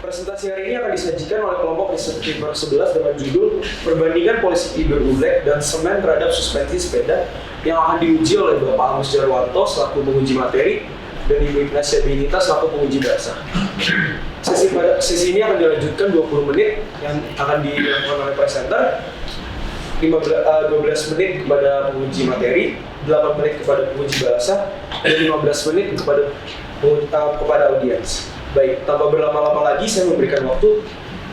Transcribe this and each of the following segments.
Presentasi hari ini akan disajikan oleh kelompok riset paper 11 dengan judul Perbandingan Polisi Tidur Ublek dan Semen terhadap Suspensi Sepeda yang akan diuji oleh Bapak Agus Jarwanto selaku penguji materi dan Ibu Ignacia Binita selaku penguji dasar. Sesi ini akan dilanjutkan 20 menit yang akan dilakukan oleh presenter, 12 menit kepada penguji materi, 8 menit kepada penguji bahasa, dan 15 menit kepada audiens. Baik, tanpa berlama-lama lagi, saya memberikan waktu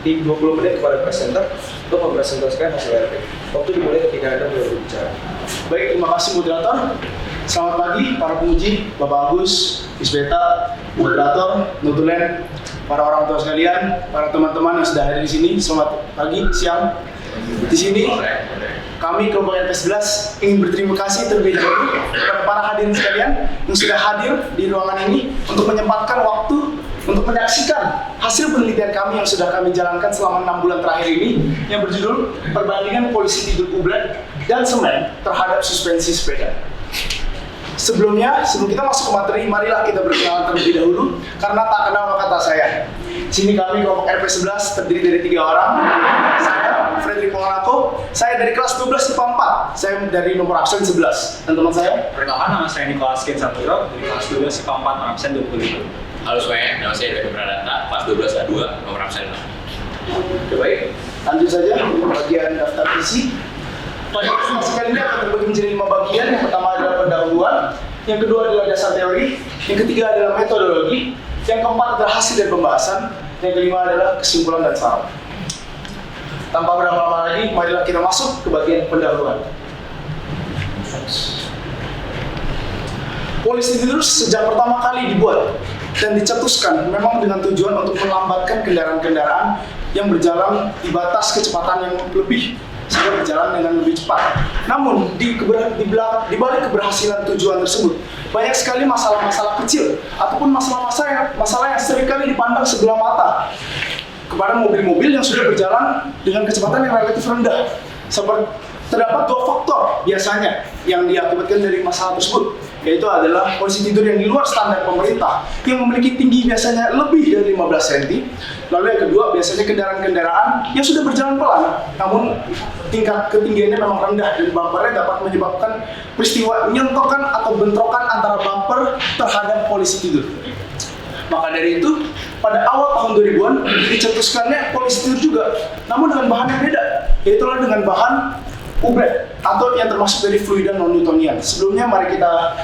20 menit kepada presenter untuk mempresentasikan hasil RP. Waktu dimulai ketika Anda mulai berbicara. Baik, terima kasih moderator. Selamat pagi para penguji, Bapak Agus, Isbeta, moderator, Nutulen, para orang tua sekalian, para teman-teman yang sudah hadir di sini. Selamat pagi, siang. Di sini kami kelompok RP11 ingin berterima kasih terlebih dahulu kepada para hadirin sekalian yang sudah hadir di ruangan ini untuk menyempatkan waktu untuk menyaksikan hasil penelitian kami yang sudah kami jalankan selama 6 bulan terakhir ini yang berjudul Perbandingan Polisi Tidur Ublek dan Semen terhadap Suspensi Sepeda. Sebelum kita masuk ke materi, marilah kita berkenalan terlebih dahulu karena tak kenal maka tak sayang. Sini kami kelompok RP11 terdiri dari 3 orang. Saya, Fredrik Ponganako, saya dari kelas 12 IPA 4. Saya dari nomor absen 11. Dan teman saya? Perkenalkan, nama saya Nicholas Ken Satrio dari kelas 12 IPA 4 nomor absen 25. Halo semuanya, nama saya Dodi Pradata, kelas 12 A2 nomor absen 6. Baik, lanjut saja bagian daftar isi. Pada presentasi kali ini akan terbagi menjadi 5 bagian. Yang pertama adalah pendahuluan, yang kedua adalah dasar teori, yang ketiga adalah metodologi, yang keempat adalah hasil dari pembahasan, yang kelima adalah kesimpulan dan saran. Tanpa berlama-lama lagi, marilah kita masuk ke bagian pendahuluan. Polisi tidur sejak pertama kali dibuat dan dicetuskan memang dengan tujuan untuk melambatkan kendaraan-kendaraan yang berjalan di batas kecepatan yang lebih sehingga berjalan dengan lebih cepat. Namun di balik keberhasilan tujuan tersebut, banyak sekali masalah-masalah kecil ataupun masalah yang seringkali dipandang sebelah mata kepada mobil-mobil yang sudah berjalan dengan kecepatan yang relatif rendah. Terdapat 2 faktor biasanya yang diakibatkan dari masalah tersebut, yaitu adalah polisi tidur yang di luar standar pemerintah yang memiliki tinggi biasanya lebih dari 15 cm. Lalu yang kedua biasanya kendaraan-kendaraan yang sudah berjalan pelan, namun tingkat ketinggiannya memang rendah dan bumpernya dapat menyebabkan peristiwa nyentokan atau bentrokan antara bumper terhadap polisi tidur. Maka dari itu, pada awal tahun 2000-an dicetuskannya polisi tidur juga, namun dengan bahan yang beda, yaitu dengan bahan ublek atau yang termasuk dari fluida non-Newtonian. Sebelumnya mari kita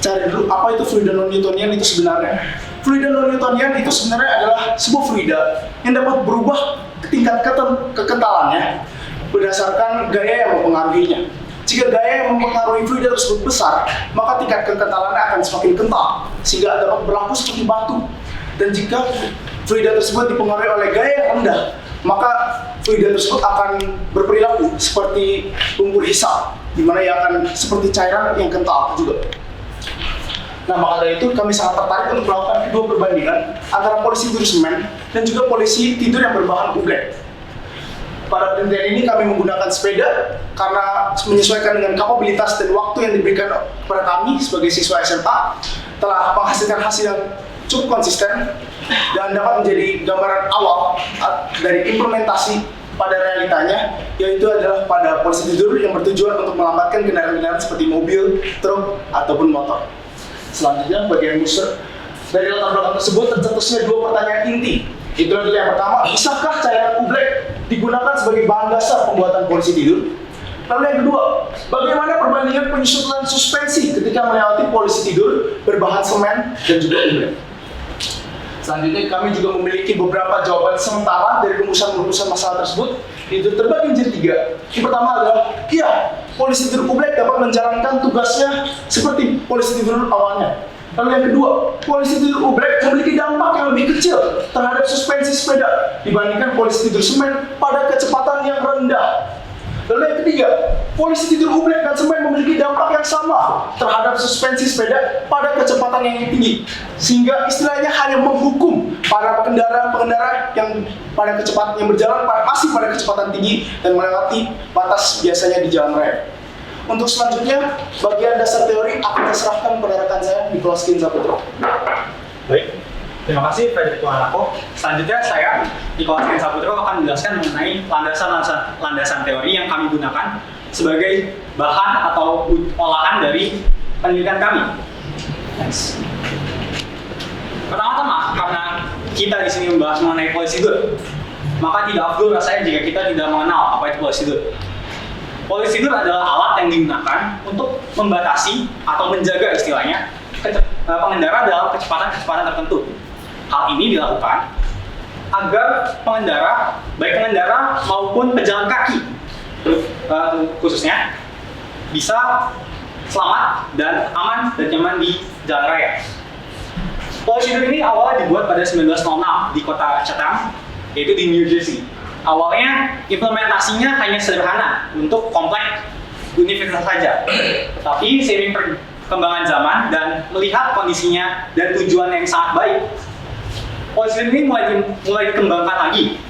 cari dulu apa itu fluida non-Newtonian itu sebenarnya. Fluida non-Newtonian itu sebenarnya adalah sebuah fluida yang dapat berubah tingkat kekentalannya berdasarkan gaya yang mempengaruhinya. Jika gaya yang mempengaruhi fluida tersebut besar, maka tingkat kekentalannya akan semakin kental sehingga dapat berlaku seperti batu. Dan jika fluida tersebut dipengaruhi oleh gaya yang rendah, maka fluida tersebut akan berperilaku seperti lumpur hisap, di mana ia akan seperti cairan yang kental juga. Nah, maka dari itu kami sangat tertarik untuk melakukan kedua perbandingan antara polisi tidur semen dan juga polisi tidur yang berbahan ublek. Pada penelitian ini kami menggunakan sepeda karena menyesuaikan dengan kapabilitas dan waktu yang diberikan kepada kami sebagai siswa SMA telah menghasilkan hasil yang cukup konsisten dan dapat menjadi gambaran awal dari implementasi pada realitanya, yaitu adalah pada polisi tidur yang bertujuan untuk melambatkan kendaraan-kendaraan seperti mobil, truk, ataupun motor. Selanjutnya, bagian user. Dari latar belakang tersebut tercetusnya 2 pertanyaan inti. Itu adalah yang pertama, bisakah cairan ublek digunakan sebagai bahan dasar pembuatan polisi tidur? Lalu yang kedua, bagaimana perbandingan penyusunan suspensi ketika melewati polisi tidur berbahan semen dan juga ublek? Selanjutnya kami juga memiliki beberapa jawaban sementara dari rumusan-rumusan masalah tersebut, itu terbagi menjadi 3. Yang pertama adalah, polisi tidur Oblek dapat menjalankan tugasnya seperti polisi tidur awalnya. Lalu yang kedua, polisi tidur Oblek memiliki dampak yang lebih kecil terhadap suspensi sepeda dibandingkan polisi tidur semen pada kecepatan yang rendah. Lalu yang ketiga, polisi tidur Oblek dan semen memiliki dampak yang sama terhadap suspensi sepeda pada kecepatan yang tinggi, sehingga istilahnya hanya menghukum para pengendara yang pada kecepatan yang berjalan masih pada kecepatan tinggi dan melewati batas biasanya di jalan raya. Untuk selanjutnya, bagian dasar teori akan saya serahkan kepada rekan saya Nicholas Kinza Putra. Baik, terima kasih Frederick Tuhanako. Selanjutnya saya, Nicholas Kinza Putra, akan menjelaskan mengenai landasan teori yang kami gunakan sebagai bahan atau olahan dari penelitian kami. Next. Pertama-tama, karena kita di sini membahas mengenai polisi tidur, maka tidak afdol rasanya jika kita tidak mengenal apa itu polisi tidur. Polisi tidur adalah alat yang digunakan untuk membatasi atau menjaga istilahnya pengendara dalam kecepatan tertentu. Hal ini dilakukan agar pengendara, baik pengendara maupun pejalan kaki khususnya, bisa selamat dan aman dan nyaman di jalan raya. Polisi tidur ini awalnya dibuat pada 1906 di kota Chatham, yaitu di New Jersey. Awalnya implementasinya hanya sederhana untuk komplek universitas saja, tapi seiring perkembangan zaman dan melihat kondisinya dan tujuannya yang sangat baik, polisi tidur ini mulai dikembangkan lagi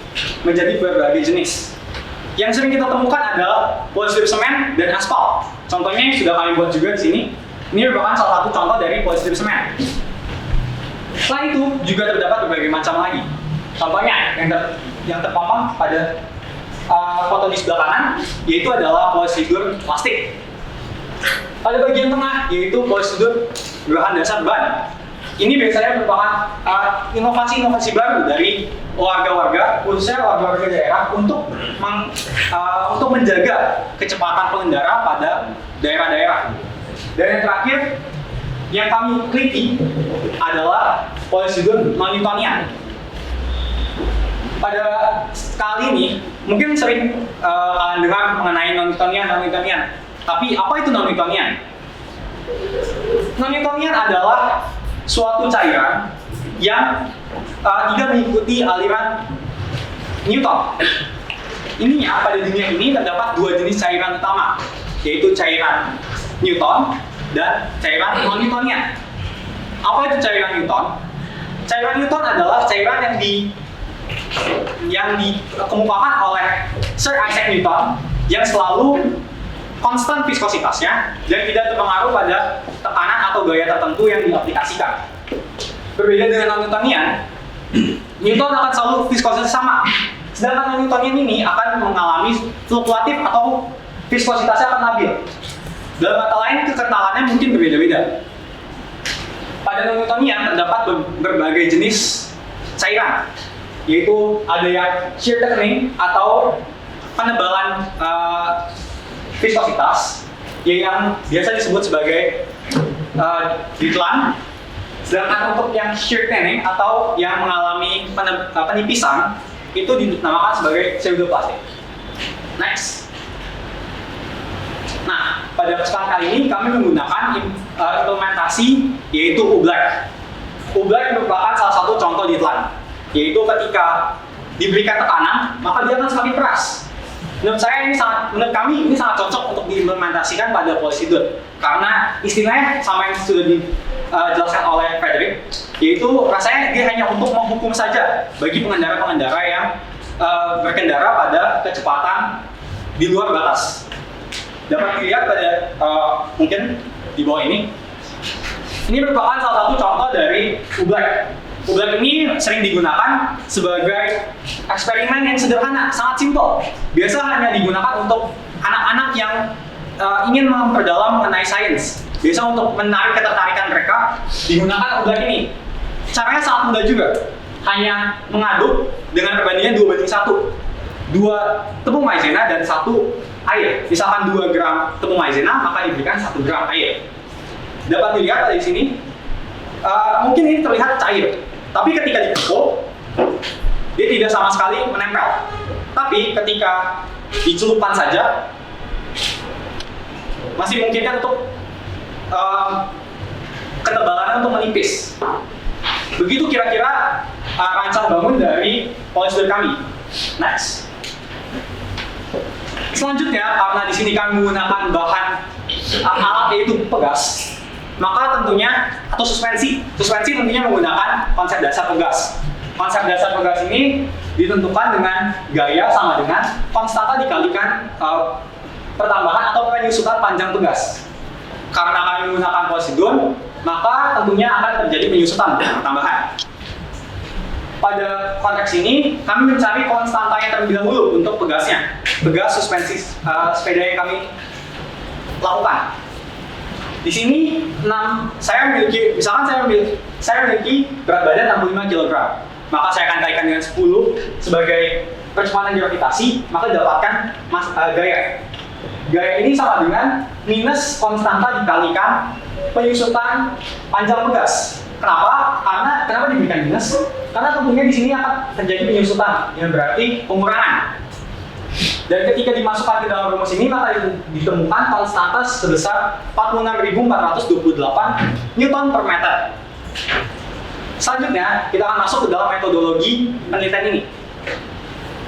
menjadi berbagai jenis. Yang sering kita temukan adalah polisi tidur semen dan aspal. Contohnya yang sudah kami buat juga di sini. Ini merupakan salah satu contoh dari polisi tidur semen. Selain itu juga terdapat berbagai macam lagi. Contohnya yang terpampang pada foto di sebelah kanan, yaitu adalah polisi tidur plastik. Pada bagian tengah, yaitu polisi tidur berbahan dasar ban. Ini biasanya merupakan inovasi-inovasi baru dari warga-warga, khususnya warga-warga daerah untuk menjaga kecepatan pengendara pada daerah-daerah. Dan yang terakhir, yang kami teliti adalah polisi tidur non-Newtonian. Pada kali ini, mungkin sering kalian dengar mengenai non-Newtonian. Tapi apa itu non-Newtonian? Non-Newtonian adalah suatu cairan yang tidak mengikuti aliran Newton. Ininya, pada dunia ini terdapat 2 jenis cairan utama, yaitu cairan Newton dan cairan non-Newtonian. Apa itu cairan Newton? Cairan Newton adalah cairan yang dikemukakan oleh Sir Isaac Newton yang selalu konstan viskositasnya dan tidak terpengaruh pada tekanan atau gaya tertentu yang diaplikasikan. Berbeda dengan non-Newtonian, Newton akan selalu viskositas sama, sedangkan non-Newtonian ini akan mengalami fluktuatif atau viskositasnya akan labil. Dalam kata lain, kekentalannya mungkin berbeda-beda. Pada non-Newtonian terdapat berbagai jenis cairan, yaitu ada yang shear thickening atau penebalan viskositas yang biasa disebut sebagai ditlan. Sedangkan untuk yang shear thinning atau yang mengalami penipisan itu dinamakan sebagai pseudoplastik. Next. Nah, pada kesempatan kali ini kami menggunakan implementasi yaitu Oblek. Oblek merupakan salah satu contoh ditlan, yaitu ketika diberikan tekanan maka dia akan semakin keras. Menurut kami ini sangat cocok untuk diimplementasikan pada polisi tidur karena istilahnya sama yang sudah dijelaskan oleh Frederick, yaitu rasanya dia hanya untuk menghukum saja bagi pengendara-pengendara yang berkendara pada kecepatan di luar batas. Dapat dilihat pada mungkin di bawah ini. Ini merupakan salah satu contoh dari Oblek. Oblek ini sering digunakan sebagai eksperimen yang sederhana, sangat simpel. Biasa hanya digunakan untuk anak-anak yang ingin memperdalam mengenai sains. Biasa untuk menarik ketertarikan mereka, digunakan Oblek ini. Caranya sangat mudah juga. Hanya mengaduk dengan perbandingan 2:1. 2 tepung maizena dan 1 air. Misalkan 2 gram tepung maizena, maka diberikan 1 gram air. Dapat dilihat di sini, mungkin ini terlihat cair. Tapi ketika dipukul, dia tidak sama sekali menempel. Tapi ketika dicelupkan saja, masih memungkinkan untuk ketebalannya untuk menipis. Begitu kira-kira rancang bangun dari polistir kami. Next. Selanjutnya, karena di sini kami menggunakan bahan alat yaitu pegas, maka tentunya atau suspensi tentunya menggunakan konsep dasar pegas. Konsep dasar pegas ini ditentukan dengan gaya sama dengan konstanta dikalikan pertambahan atau penyusutan panjang pegas. Karena kami menggunakan Poseidon, maka tentunya akan terjadi penyusutan pertambahan. Pada konteks ini, kami mencari konstantanya terlebih dahulu untuk pegasnya. Pegas suspensi sepeda yang kami lakukan. Di sini saya memiliki berat badan 65 kg. Maka saya akan kalikan dengan 10 sebagai percepatan gravitasi, maka dapatkan gaya. Gaya ini sama dengan minus konstanta dikalikan penyusutan panjang pegas. Kenapa diberikan minus? Karena tentunya di sini akan terjadi penyusutan, yang berarti pengurangan. Dan ketika dimasukkan ke dalam rumus ini, maka ditemukan konstanta sebesar 46.428 Newton per meter. Selanjutnya, kita akan masuk ke dalam metodologi penelitian ini.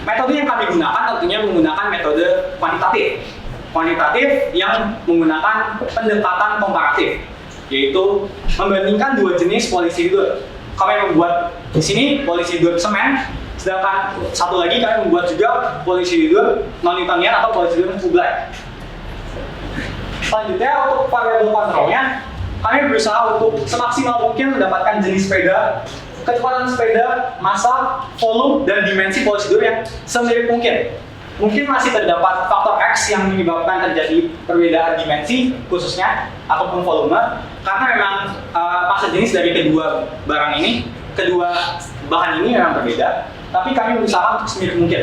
Metode yang kami gunakan tentunya menggunakan metode kuantitatif. Kuantitatif yang menggunakan pendekatan komparatif, yaitu membandingkan dua jenis polyhedral. Kami membuat di sini polyhedral semen, sedangkan satu lagi kami membuat juga polyhedral non-Newtonian atau polyhedral Oblak. Selanjutnya, untuk variabel kontrolnya, kami berusaha untuk semaksimal mungkin mendapatkan jenis sepeda, kecepatan sepeda, massa, volume, dan dimensi polyhedral yang semirip mungkin. Mungkin masih terdapat faktor X yang menyebabkan terjadi perbedaan dimensi khususnya ataupun volume, karena memang massa jenis dari kedua bahan ini memang berbeda, tapi kami berusaha untuk semirip mungkin.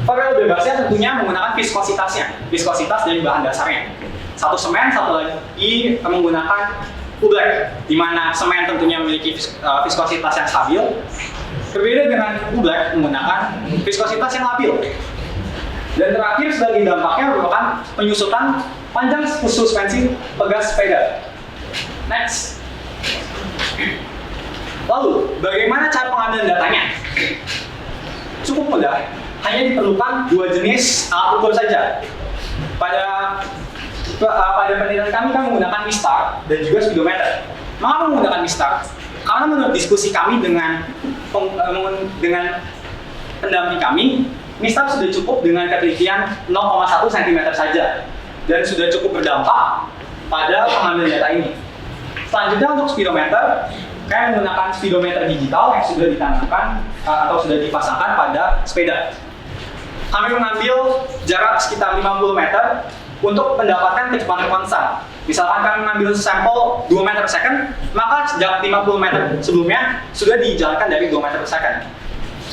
Variabel bebasnya tentunya menggunakan viskositas dari bahan dasarnya. Satu semen, satu lagi menggunakan Oblak, di mana semen tentunya memiliki viskositas yang stabil, berbeda dengan Oblak menggunakan viskositas yang labil. Dan terakhir sebagai dampaknya merupakan penyusutan panjang suspensi pegas sepeda. Next. Lalu, bagaimana cara pengambilan datanya? Cukup mudah, hanya diperlukan dua jenis alat ukur saja. Pada penelitian kami menggunakan Mistar dan juga speedometer. Mengapa menggunakan Mistar? Karena menurut diskusi kami dengan pendamping kami, Mistar sudah cukup dengan ketelitian 0,1 cm saja dan sudah cukup berdampak pada pengambilan data ini. Selanjutnya untuk speedometer, kami menggunakan speedometer digital yang sudah ditanamkan atau sudah dipasangkan pada sepeda. Kami mengambil jarak sekitar 50 meter untuk mendapatkan kecepatan konstan. Misalkan kami mengambil sampel 2 meter per second, maka sejak 50 meter sebelumnya sudah dijalankan dari 2 meter per second,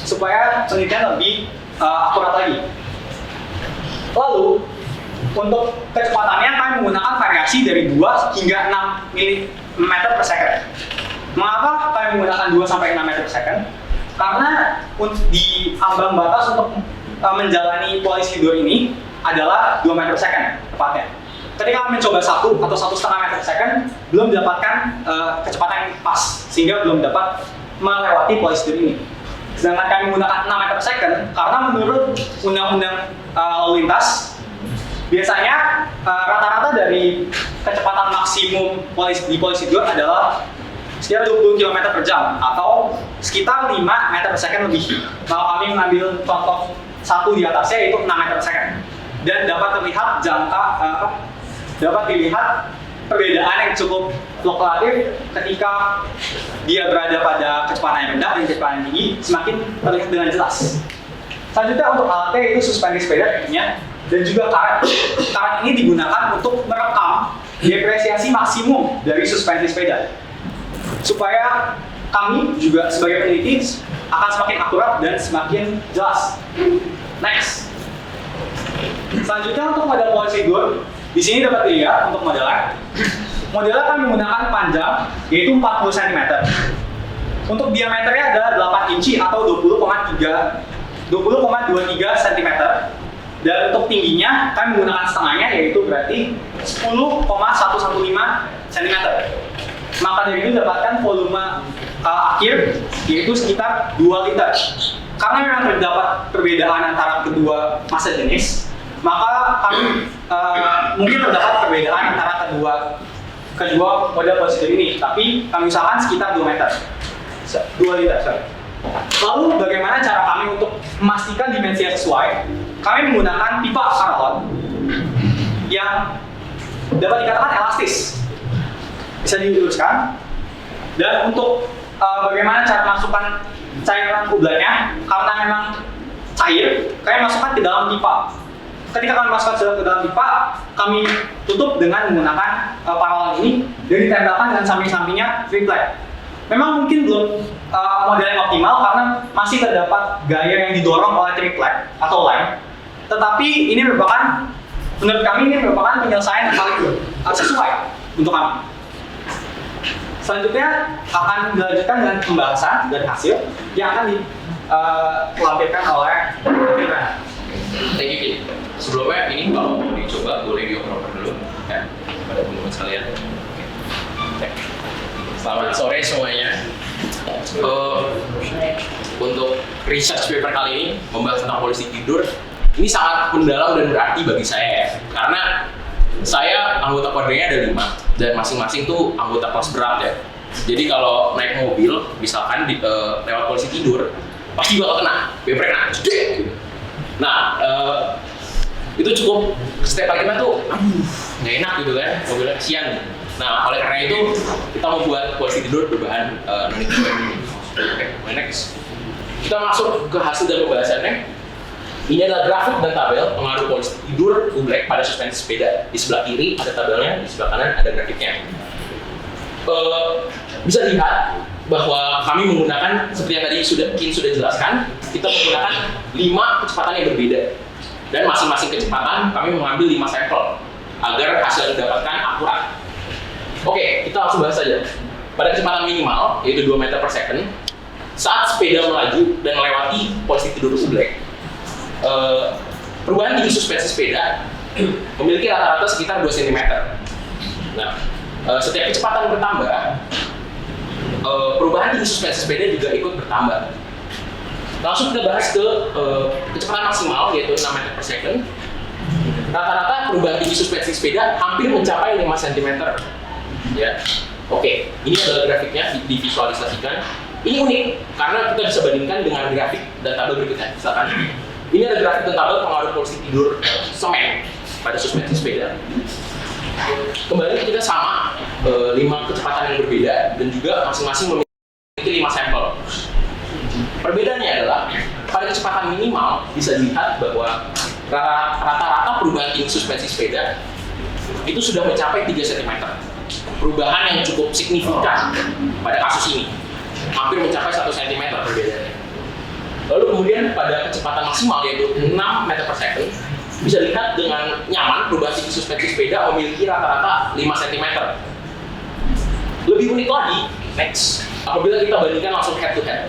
supaya penelitian lebih akurat lagi. Lalu, untuk kecepatannya kami menggunakan variasi dari 2 hingga 6 mm per second. Mengapa kami menggunakan 2 sampai 6 meter per second? Karena di ambang batas untuk menjalani polyhedral ini adalah 2 meter per second tepatnya. Ketika kami mencoba 1 atau 1,5 meter per second, belum mendapatkan kecepatan yang pas, sehingga belum dapat melewati polyhedral ini. Sedangkan kami menggunakan 6 meter per second, karena menurut undang-undang lalu lintas, biasanya rata-rata dari kecepatan maksimum di polyhedral adalah sekitar 20 km per jam atau sekitar 5 meter per second lebih. Kalau kami mengambil contoh satu di atasnya, yaitu 6 meter per second, dan dapat terlihat dapat dilihat perbedaan yang cukup fluktuatif ketika dia berada pada kecepatan yang rendah dan kecepatan yang tinggi, semakin terlihat dengan jelas. Selanjutnya untuk alatnya itu suspensi sepeda tentunya, dan juga karet. Karet ini digunakan untuk merekam depresiasi maksimum dari suspensi sepeda, supaya kami juga sebagai peneliti akan semakin akurat dan semakin jelas. Next. Selanjutnya untuk model polyhedral, di sini dapat dilihat untuk modelnya. Modelnya kami menggunakan panjang yaitu 40 cm. Untuk diameternya adalah 8 inci atau 20,23 cm. Dan untuk tingginya kami menggunakan setengahnya, yaitu berarti 10,115 cm. Maka dari itu dapatkan volume akhir yaitu sekitar 2 liter. Karena memang terdapat perbedaan antara kedua massa jenis, maka kami mungkin terdapat perbedaan antara kedua model posisi ini, tapi kami usahakan sekitar 2 liter. Lalu bagaimana cara kami untuk memastikan dimensi yang sesuai? Kami menggunakan pipa Carlon yang dapat dikatakan elastis, bisa diluruskan. Dan untuk bagaimana cara masukkan cairan ubleknya, karena memang cair, kami masukkan ke dalam pipa. Ketika kami masukkan ke dalam pipa, kami tutup dengan menggunakan paralon ini dan ditempelkan dengan samping-sampingnya triplek. Memang mungkin belum model yang optimal karena masih terdapat gaya yang didorong oleh triplek atau lem. Tetapi ini menurut kami ini merupakan penyelesaian yang paling sesuai untuk kami. Selanjutnya akan dilanjutkan dengan pembahasan dan hasil yang akan dilampirkan oleh Firman. Thank you, Kit. Sebelumnya ini kalau mau dicoba boleh dioper dulu ya pada teman-teman sekalian. Oke. Selamat sore semuanya. Untuk research paper kali ini membahas tentang polisi tidur, ini sangat mendalam dan berarti bagi saya ya. Karena saya anggota keluarganya ada 5 dan masing-masing tuh anggota kelas berat ya. Jadi kalau naik mobil misalkan lewat polisi tidur pasti bakal kena, paper kena. Nah, itu cukup setiap kali kena tuh nggak enak gitu kan, mobilnya kesian. Nah, oleh karena itu kita membuat polisi tidur berbahan non-nitrogen. Oke, next. Kita masuk ke hasil dan pembahasannya. Ini adalah grafik dan tabel pengaruh polisi tidur ublek pada suspensi sepeda. Di sebelah kiri ada tabelnya, di sebelah kanan ada grafiknya. Bisa dilihat bahwa kami menggunakan seperti yang tadi sudah jelaskan, kita menggunakan 5 kecepatan yang berbeda. Dan masing-masing kecepatan kami mengambil 5 sampel agar hasil yang didapatkan akurat. Oke, kita langsung bahas saja. Pada kecepatan minimal, yaitu 2 meter per second, saat sepeda melaju dan melewati posisi tidur ublek, perubahan tinggi suspensi sepeda memiliki rata-rata sekitar 2 cm. Nah, setiap kecepatan bertambah, perubahan tinggi suspensi sepeda juga ikut bertambah. Langsung kita bahas ke kecepatan maksimal, yaitu 6 meter per second. Rata-rata perubahan tinggi suspensi sepeda hampir mencapai 5 cm. Ya, oke. Ini adalah grafiknya divisualisasikan. Ini unik karena kita bisa bandingkan dengan grafik dan tabel berikutnya. Misalkan, ini ada grafik dan tabel pengaruh polisi tidur semen pada suspensi sepeda. Kembali kita sama 5 kecepatan yang berbeda dan juga masing-masing memiliki 5 sampel. Perbedaannya adalah pada kecepatan minimal bisa dilihat bahwa rata-rata perubahan tinggi suspensi sepeda itu sudah mencapai 3 cm. Perubahan yang cukup signifikan pada kasus ini, hampir mencapai 1 cm perbedaannya. Lalu kemudian pada kecepatan maksimal yaitu 6 meter per second, bisa dilihat dengan nyaman perubahan tinggi suspensi sepeda memiliki rata-rata 5 cm. Lebih unik lagi, next, apabila kita bandingkan langsung head to head.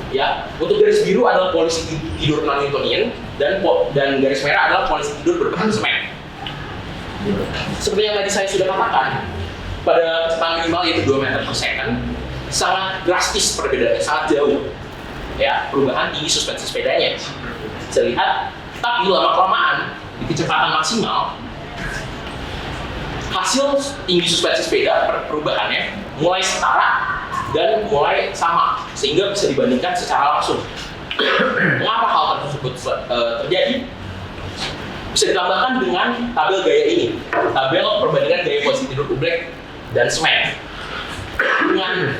Ya, untuk garis biru adalah polisi tidur non-Newtonian dan garis merah adalah polisi tidur berbahan semen. Seperti yang tadi saya sudah katakan, pada kecepatan minimal yaitu 2 meter per second, sangat drastis perbedaannya, sangat jauh. Ya, perubahan tinggi suspensi sepedanya. Bisa lihat, tapi lama-kelamaan di kecepatan maksimal, hasil tinggi suspensi sepeda perubahannya mulai setara dan mulai sama, sehingga bisa dibandingkan secara langsung. Mengapa hal tersebut terjadi? Bisa ditambahkan dengan tabel gaya ini, tabel perbandingan gaya posisi tidur ublek dan semen. Dengan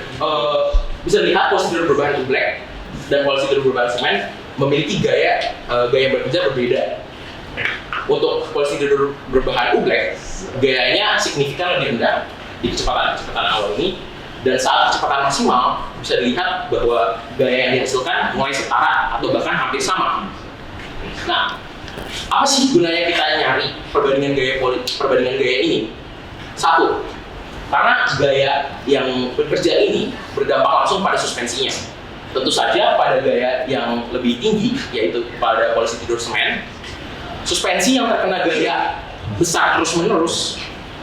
bisa dilihat posisi tidur berbahan ublek dan polisi tidur berbahan semen memiliki gaya bekerja berbeda. Untuk polisi tidur berbahan ublek, gayanya signifikan lebih rendah di kecepatan awal ini, dan saat kecepatan maksimal bisa dilihat bahwa gaya yang dihasilkan mulai setara atau bahkan hampir sama. Nah, apa sih gunanya kita nyari perbandingan gaya ini? 1. Karena gaya yang bekerja ini berdampak langsung pada suspensinya. Tentu saja pada gaya yang lebih tinggi, yaitu pada polisi tidur semen, suspensi yang terkena gaya besar terus-menerus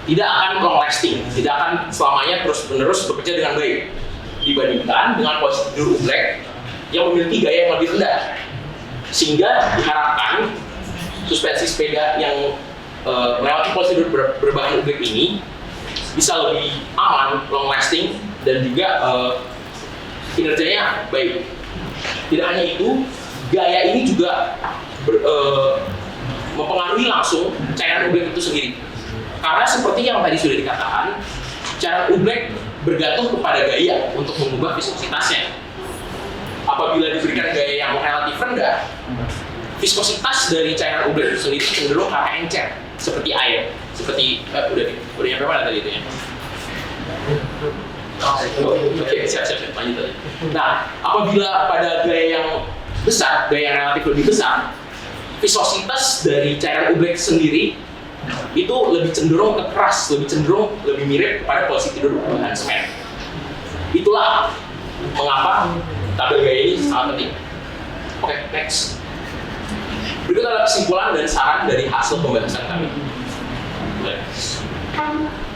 tidak akan long lasting, tidak akan selamanya terus-menerus bekerja dengan baik dibandingkan dengan polisi tidur oblek yang memiliki gaya yang lebih rendah. Sehingga diharapkan suspensi sepeda yang melewati polisi tidur berbahan oblek ini bisa lebih aman, long lasting, dan juga kinerjanya baik. Tidak hanya itu, gaya ini juga mempengaruhi langsung cairan oblek itu sendiri. Karena seperti yang tadi sudah dikatakan, cairan oblek bergantung kepada gaya untuk mengubah viskositasnya. Apabila diberikan gaya yang relatif rendah, viskositas dari cairan oblek itu sendiri cenderung karena encer, seperti air. Seperti udah nyampe mana tadi itu ya? Oke, siap, lanjut tadi. Nah, apabila pada gaya yang besar, gaya yang relatif lebih besar, viskositas dari cairan oblek sendiri itu lebih cenderung ke keras, lebih mirip kepada polisi tidur berbahan semen. Itulah mengapa tabel gaya ini sangat penting. Oke, next. Berikut adalah kesimpulan dan saran dari hasil pembahasan kami.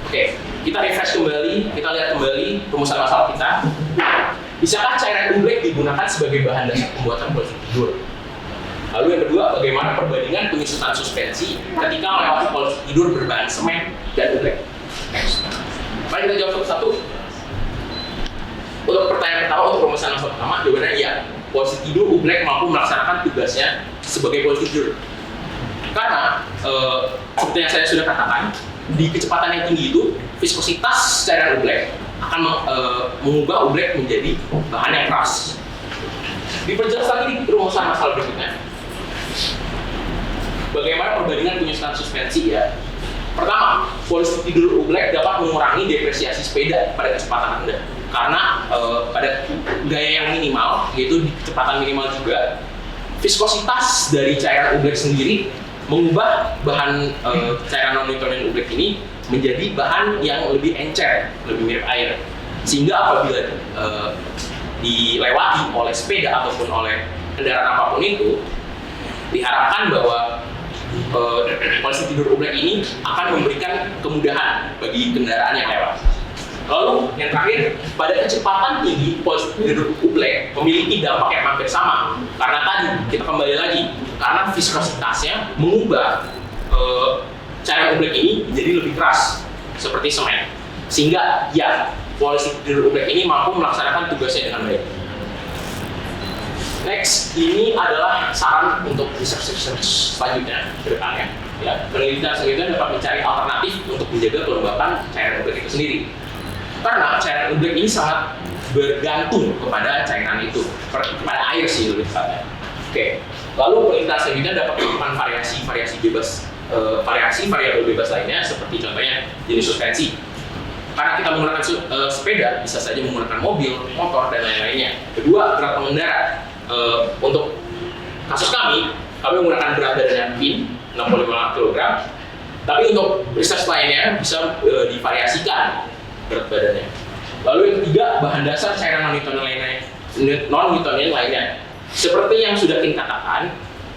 Oke, kita refresh kembali, kita lihat kembali rumusan masalah kita. Bisakah cairan oblek digunakan sebagai bahan dasar pembuatan polisi tidur? Lalu yang kedua, bagaimana perbandingan penyusutan suspensi ketika melewati polisi tidur berbahan semen dan oblek? Next. Mari kita jawab satu-satu. Untuk pertanyaan pertama, untuk rumusan masalah pertama, jawabannya iya. Polisi tidur oblek mampu melaksanakan tugasnya sebagai polisi tidur. Karena seperti yang saya sudah katakan, di kecepatan yang tinggi itu viskositas cairan oblek akan mengubah oblek menjadi bahan yang keras. Diperjelas lagi di rumusan masalah berikutnya. Bagaimana perbandingan penyusunan suspensi ya? Pertama, polisi tidur oblek dapat mengurangi depresiasi sepeda pada kecepatan rendah. Karena pada gaya yang minimal, yaitu di kecepatan minimal juga, viskositas dari cairan oblek sendiri mengubah bahan cairan non-Newtonian oblek ini menjadi bahan yang lebih encer, lebih mirip air. Sehingga apabila dilewati oleh sepeda ataupun oleh kendaraan apapun itu, diharapkan bahwa polisi tidur oblek ini akan memberikan kemudahan bagi kendaraan yang lewat. Lalu yang terakhir, pada kecepatan tinggi polisi tidur oblek memiliki dampak yang hampir sama. Karena tadi kita kembali lagi, karena viskositasnya mengubah cairan oblek ini menjadi lebih keras seperti semen. Sehingga ya, polisi tidur oblek ini mampu melaksanakan tugasnya dengan baik. Next, ini adalah saran untuk research selanjutnya ke depannya. Ya, penelitian selanjutnya dapat mencari alternatif untuk menjaga kelembapan cairan oblek itu sendiri. Karena cairan oblek ini sangat bergantung kepada cairan itu, kepada air sih lebih tepatnya. Oke, lalu penelitian selanjutnya dapat menemukan variasi bebas, variabel bebas lainnya seperti contohnya jenis suspensi. Karena kita menggunakan sepeda, bisa saja menggunakan mobil, motor, dan lain-lainnya. Kedua, berat pengendara. Untuk kasus kami menggunakan berat badannya pin 65 kg. Tapi untuk research lainnya bisa divariasikan berat badannya. Lalu yang ketiga, bahan dasar cairan non-Newtonian lainnya. Seperti yang sudah kita katakan,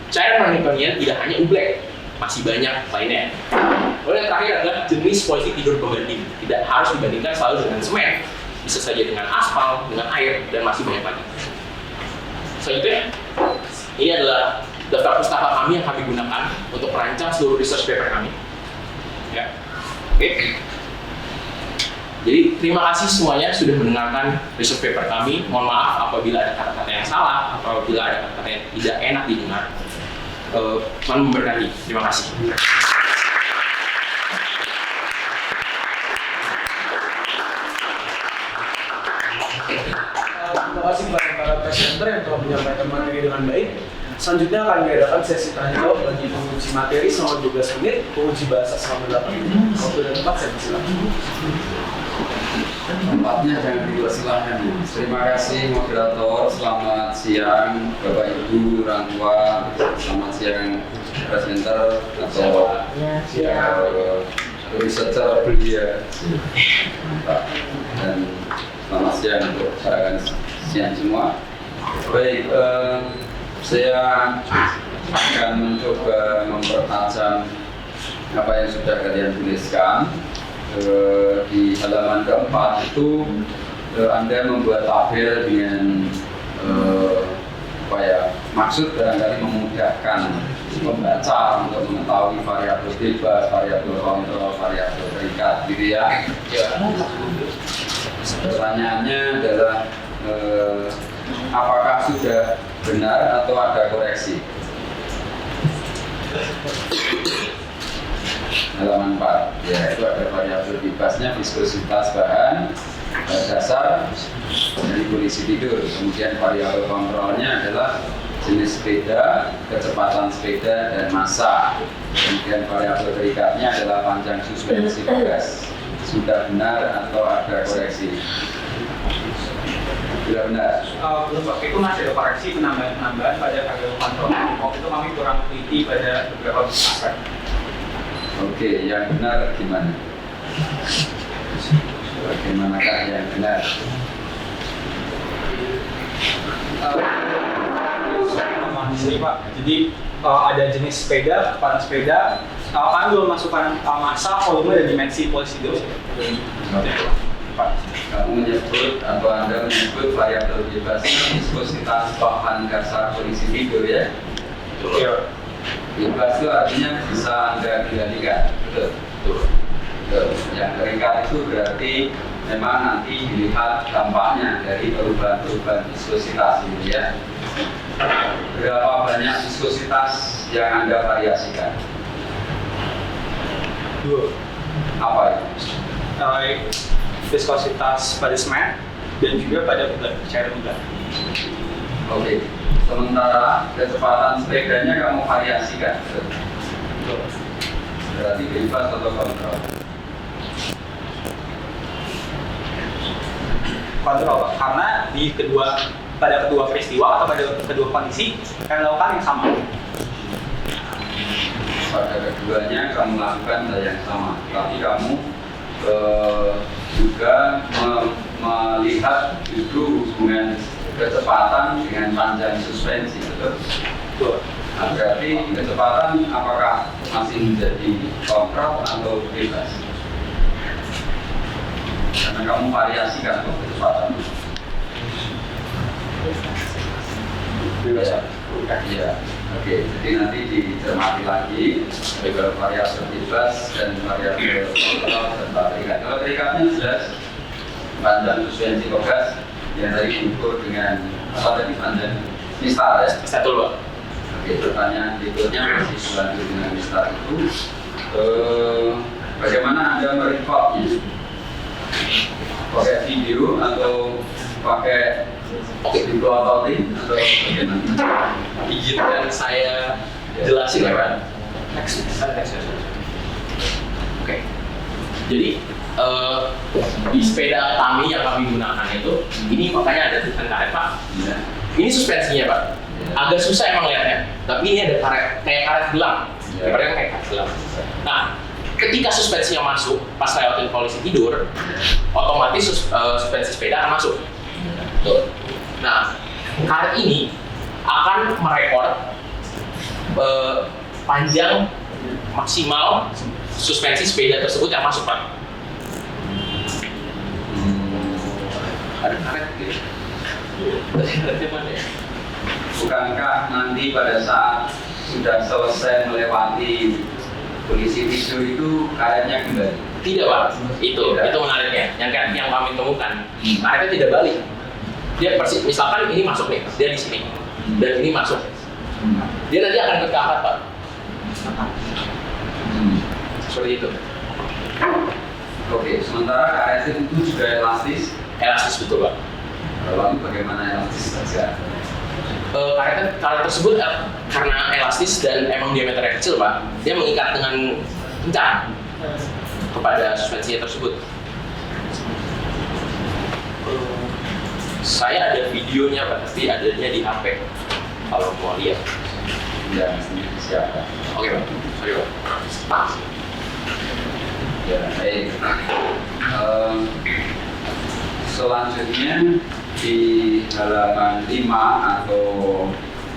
cairan non-Newtonian tidak hanya oblek, masih banyak lainnya. Lalu yang terakhir adalah jenis polisi tidur pembanding. Tidak harus dibandingkan selalu dengan semen, bisa saja dengan aspal, dengan air, dan masih banyak lagi. Selanjutnya, ini adalah daftar pustaka kami yang kami gunakan untuk merancang seluruh research paper kami. Ya, oke. Jadi terima kasih semuanya sudah mendengarkan research paper kami. Mohon maaf apabila ada kata-kata yang salah, apabila ada kata-kata yang tidak enak didengar. Tuhan memberkati. Terima kasih. Terima kasih kepada para presenter yang telah menyampaikan materi dengan baik. Selanjutnya akan diadakan sesi tanya jawab bagi penguji materi selama 12 menit, penguji bahasa selama 8 menit. Waktu dan tempat saya persilakan. Tempatnya jangan dipersilahkan. Terima kasih moderator. Selamat siang Bapak Ibu, orang tua. Selamat siang presenter atau secara belia Pak. Dan selamat siang untuk rekan siang semua. Baik, saya akan mencoba mempertajam apa yang sudah kalian tuliskan. Di halaman keempat itu Anda membuat tabel dengan maksud barangkali memudahkan membaca untuk mengetahui variabel bebas, variabel kontrol, variabel terikat, gitu ya. Pertanyaannya adalah apakah sudah benar atau ada koreksi? Halaman 4, ya itu ada variabel bebasnya viskositas bahan dasar dari kondisi tidur. Kemudian variabel kontrolnya adalah jenis sepeda, kecepatan sepeda, dan massa. Kemudian variabel terikatnya adalah panjang suspensi gas. Sudah benar atau ada koreksi? Sudah benar. Belum Pak, itu masih ada koreksi penambahan pada variabel kontrol. Waktu itu kami kurang teliti pada beberapa aspek. Oke, yang benar gimana? Bagaimanakah yang benar? Di sini Pak, jadi ada jenis sepeda, kecepatan sepeda, kami belum masukkan massa, volume, dan dimensi polisi dulu. Kamu menyebut atau Anda menyebut variabel bebasnya viskositas bahan dasar polisi tidur ya? Iya. Bebas itu artinya bisa Anda kendalikan, betul? Betul. Yang terikat itu berarti memang nanti dilihat dampaknya dari perubahan-perubahan viskositas ini ya. Berapa banyak viskositas yang Anda variasikan? 2. Apa itu? Viskositas pada semen dan juga pada bulan, cairan bulan. Oke. Sementara kecepatan sepedanya kamu variasikan. Betul. Berarti bebas atau kontrol? Kontrol Pak, karena pada kedua peristiwa atau pada kedua kondisi kami lakukan yang sama. Pada keduanya kamu lakukan hal yang sama, tapi kamu juga melihat justru hubungan kecepatan dengan panjang suspensi, betul? Betul. Nah, berarti kecepatan apakah masih menjadi kontrol atau bebas? Karena kamu variasikan kecepatan. Bebas. Ya, oke. Jadi nanti dicermati lagi variabel bebas dan variabel kontrol serta terikat. Kalau terikatnya jelas panjang suspensi gas yang tadi diukur dengan apa tadi panjang mistar ya? Betul Pak. Oke, pertanyaan berikutnya masih selanjut dengan mistar itu bagaimana Anda merekodnya? Pakai video atau pakai video audio atau bagaimana? Izinkan saya jelasin ya Pak. Next. Oke. Jadi di sepeda kami yang kami gunakan itu, ini makanya ada tulisan karet Pak. Ya. Ini suspensinya Pak. Agak susah emang lihatnya, tapi ini ada karet, kayak karet gelang. Ya. Kayak karet gelang. Nah, ketika suspensinya masuk, pas lewatin polisi tidur, otomatis suspensi sepeda akan masuk. Tuh. Nah, karet ini akan merekord panjang maksimal suspensi sepeda tersebut yang masuk Pak. Ada karet gitu. Karetnya mana ya? Bukankah nanti pada saat sudah selesai melewati polisi tidur itu karetnya kembali? Tidak Pak, itu menariknya. Yang kami temukan, karetnya tidak balik. Dia persis, misalkan ini masuk nih, dia di sini, dan ini masuk. Dia nanti akan ke arah Pak. Seperti itu. Oke, sementara karet itu juga elastis. Elastis betul Pak. Lalu bagaimana elastis saja? Karet tersebut karena elastis dan emang diameternya kecil Pak, dia mengikat dengan kencang kepada suspensinya tersebut. Saya ada videonya Pak, tapi adanya di HP kalau mau lihat. Ya, siapa? Oke Pak, sorry Pak. Ya, baik. Selanjutnya di halaman 5 atau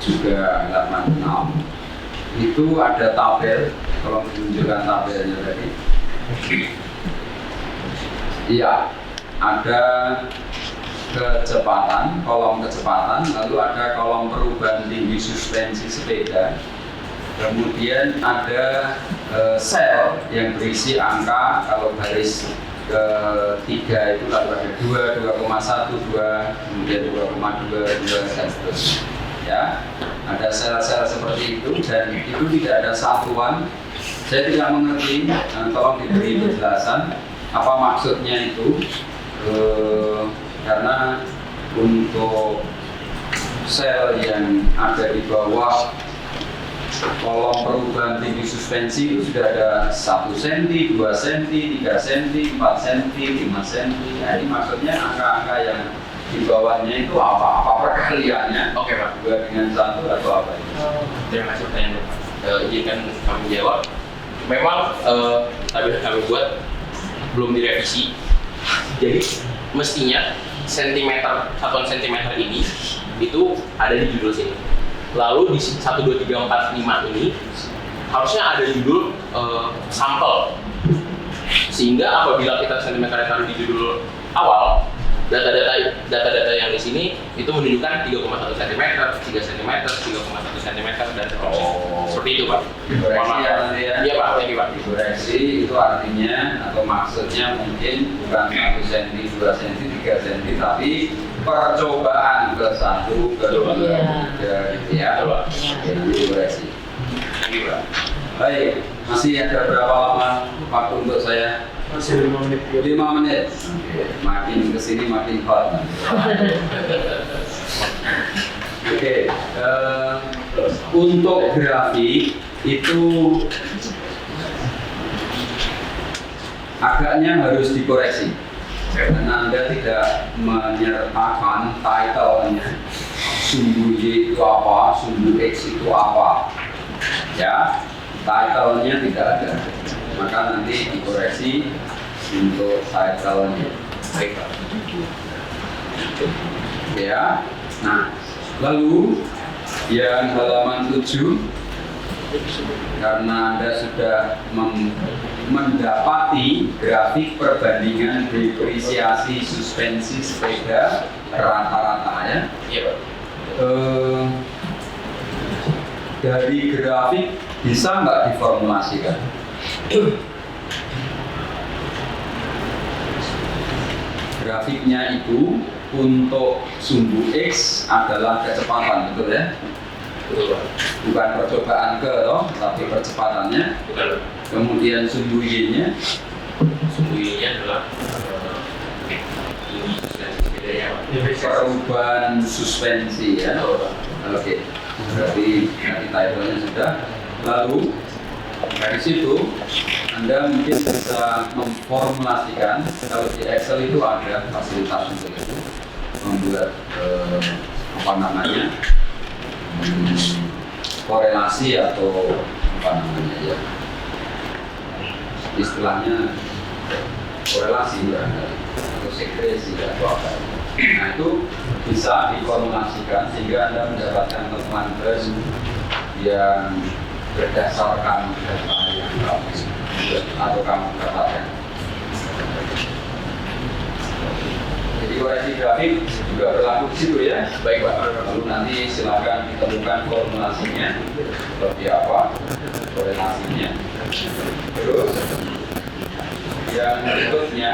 juga halaman 6 itu ada tabel. Tolong tunjukkan tabelnya tadi. Iya, ada kecepatan, kolom kecepatan, lalu ada kolom perubahan tinggi suspensi sepeda. Kemudian ada sel yang berisi angka, kalau baris ketiga itu lalu ada 2, 2,1, 2, kemudian 2,2, 2, dan seterusnya. Ya, ada sel-sel seperti itu dan itu tidak ada satuan. Saya tidak mengerti, tolong diberi penjelasan apa maksudnya itu, karena untuk sel yang ada di bawah kolom perubahan tinggi suspensi itu sudah ada 1 cm, 2 cm, 3 cm, 4 cm, 5 cm. Nah, ini maksudnya angka-angka yang di bawahnya itu apa? Apa perkaliannya? Oke, Pak. 2 dengan 1 atau apa itu? Terima kasih pertanyaan Bapak. Izinkan kami jawab. Memang tabel kami buat belum direvisi. Jadi mestinya satuan sentimeter ini itu ada di judul sini. Lalu di 1, 2, 3, 4, 5 ini harusnya ada judul sampel. Sehingga apabila kita sentimeternya taruh di judul awal, data-data yang di sini itu menunjukkan 3,1 cm, 3 cm, 3,1 cm dan seterusnya. Seperti itu, Pak. Dikoreksi ya nanti ya? Iya, Pak. Thank you, Pak. Dikoreksi itu artinya atau maksudnya mungkin bukan 1 cm, 2 cm, 3 cm, tapi percobaan ke 1, ke 2, ke 3 gitu ya. Oke, nanti dikoreksi. Thank you, Pak. Baik, masih ada berapa lama waktu untuk saya? Masih 5 menit. 5 menit. Oke, makin kesini makin hot. Oke, untuk grafik itu agaknya harus dikoreksi karena Anda tidak menyertakan title-nya. Sumbu Y itu apa, sumbu X itu apa. Ya, title-nya tidak ada. Maka nanti dikoreksi untuk title-nya. Baik, Pak. Ya, nah lalu yang halaman 7, karena Anda sudah mendapati grafik perbandingan depresiasi suspensi sepeda rata-rata ya. Iya, Pak. Dari grafik bisa nggak diformulasikan? Grafiknya itu untuk sumbu X adalah kecepatan, betul ya? Betul, Pak. Bukan percobaan ke, toh, tapi percepatannya. Bukan, Pak. Kemudian sumbu Y-nya Sumbunya adalah tinggi suspensi sepedanya, Pak. perubahan suspensi ya. Betul, Pak. Oke, berarti title-nya sudah. Lalu dari situ Anda mungkin bisa memformulasikan, kalau di Excel itu ada fasilitas untuk itu, membuat apa namanya korelasi atau apa namanya ya, istilahnya korelasi ya, atau sekresi atau apa. Nah itu bisa diformulasikan sehingga Anda mendapatkan temuan baru yang berdasarkan data yang kamu atau kamu dapatkan. Jadi koreksi grafik juga berlaku di situ ya. Baik, Pak. Lalu nanti silakan ditemukan formulasinya seperti apa, korelasinya. Terus yang berikutnya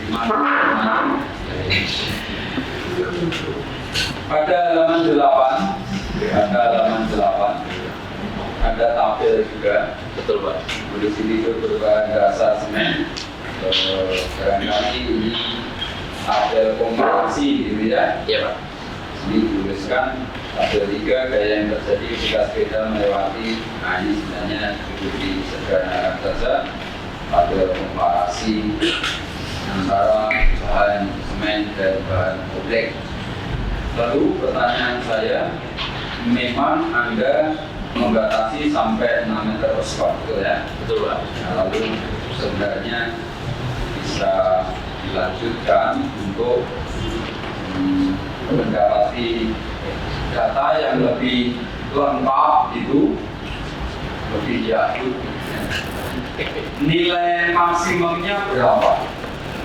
di mana? Pada halaman 8 ada tabel juga. Betul, Pak. Di sini itu berbahan dasar semen. Barangkali ini tabel komparasi gitu ya. Iya, Pak. Ini dituliskan tabel 3 gaya yang terjadi ketika sepeda melewati. Nah ini sebenarnya cukup disederhanakan saja. Tabel komparasi antara bahan semen dan bahan oblek. Lalu pertanyaan saya, memang Anda membatasi sampai 6 meter per squad, betul ya? Betul, Pak. Nah, lalu sebenarnya bisa dilanjutkan untuk mendapati data yang lebih lengkap itu lebih jauh. Nilai maksimumnya berapa?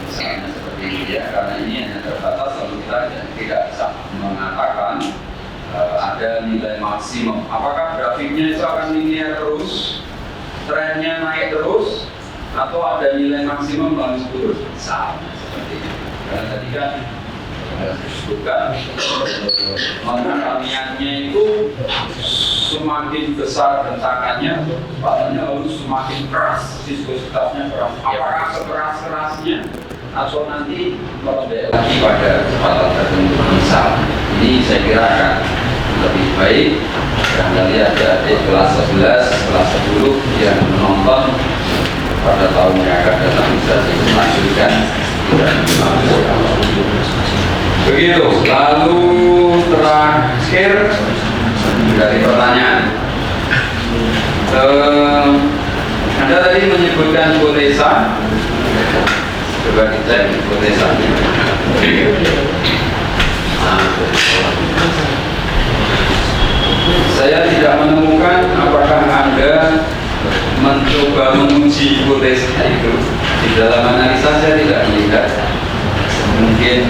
Misalnya seperti ini ya, karena ini hanya terbatas, lalu kita tidak bisa mengatakan ada nilai maksimum. Apakah grafiknya itu akan linear terus, trennya naik terus, atau ada nilai maksimum lalu turun? Sama seperti ini. Karena tadi kan disebutkan pengetaliannya itu semakin besar rentakannya, kecepatannya, lalu semakin keras viskositasnya keras. Apakah sekeras-kerasnya atau nanti melebih lagi pada kecepatan tertentu? Misal ini saya kira akan lebih baik barangkali ada adik kelas 11, kelas 10 yang menonton pada tahun yang akan datang bisa dilanjutkan. Begitu. Lalu terakhir dari pertanyaan, Anda tadi menyebutkan hipotesa. Coba dicek hipotesanya. Saya tidak menemukan apakah Anda mencoba menguji hipotesa itu. Di dalam analisa saya tidak melihat. Mungkin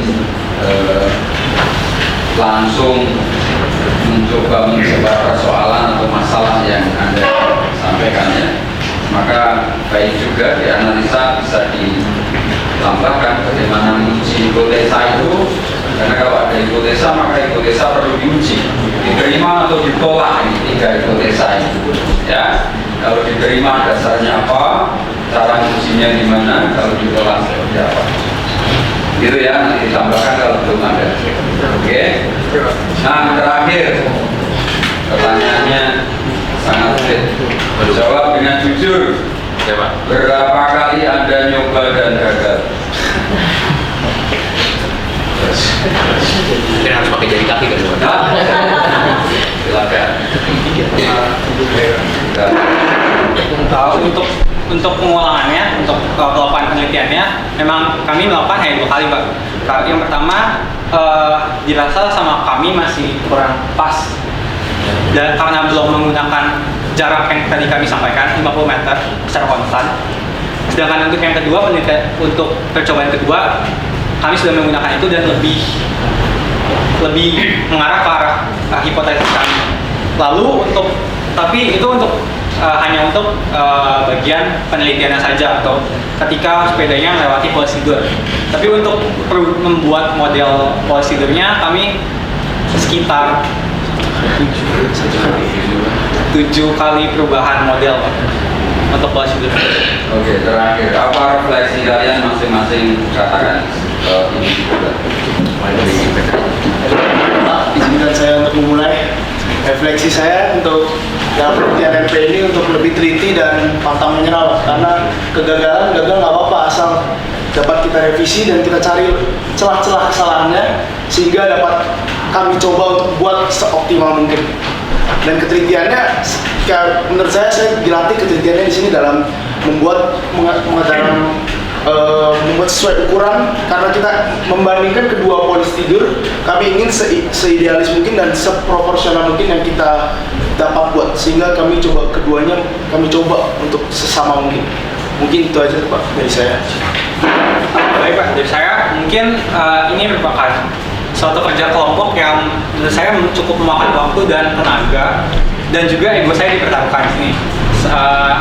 langsung mencoba menjawab persoalan atau masalah yang Anda sampaikan ya. Maka baik juga dianalisa bisa ditambahkan bagaimana menguji hipotesa itu, karena kalau ada hipotesa maka hipotesa perlu diuji, diterima atau ditolak. Ini 3 hipotesa itu ya. Kalau diterima dasarnya apa, cara mengujinya gimana, kalau ditolak seperti apa. Gitu ya, nanti ditambahkan kalau belum ada. Oke. Nah, terakhir pertanyaannya sangat sulit. Jawab dengan jujur. Ya, Pak. Berapa kali Anda nyoba dan gagal? Mungkin harus pakai jari kaki kan, Pak? Silakan. Untuk pengulangannya, untuk pelaporan penelitiannya, memang kami melakukan hanya 2 kali, Pak. Yang pertama dirasa sama kami masih kurang pas, dan karena belum menggunakan jarak yang tadi kami sampaikan 50 meter secara konstan. Sedangkan untuk yang kedua, untuk percobaan kedua, kami sudah menggunakan itu dan lebih mengarah ke arah hipotesis kami. Lalu tapi itu hanya untuk bagian penelitiannya saja, atau ketika sepedanya melewati prosedur. Tapi untuk membuat model prosedurnya kami sekitar 7 kali perubahan model untuk prosedur. Oke, terakhir apa refleksi kalian masing-masing katakan ini juga. Izinkan saya untuk memulai refleksi saya untuk dalam penelitian MP ini untuk lebih teliti dan pantang menyerah, karena gagal nggak apa-apa asal dapat kita revisi dan kita cari celah-celah kesalahannya sehingga dapat kami coba untuk buat seoptimal mungkin. Dan ketelitiannya, menurut saya dilatih ketelitiannya di sini dalam membuat sesuai ukuran, karena kita membandingkan kedua polisi tidur, kami ingin seidealis mungkin dan seproporsional mungkin yang kita dapat buat, sehingga kami coba keduanya untuk sesama mungkin. Mungkin itu aja Pak dari saya. Baik Pak, dari saya mungkin ini merupakan suatu kerja kelompok yang menurut saya cukup memakan waktu dan tenaga, dan juga ego saya dipertaruhkan di sini.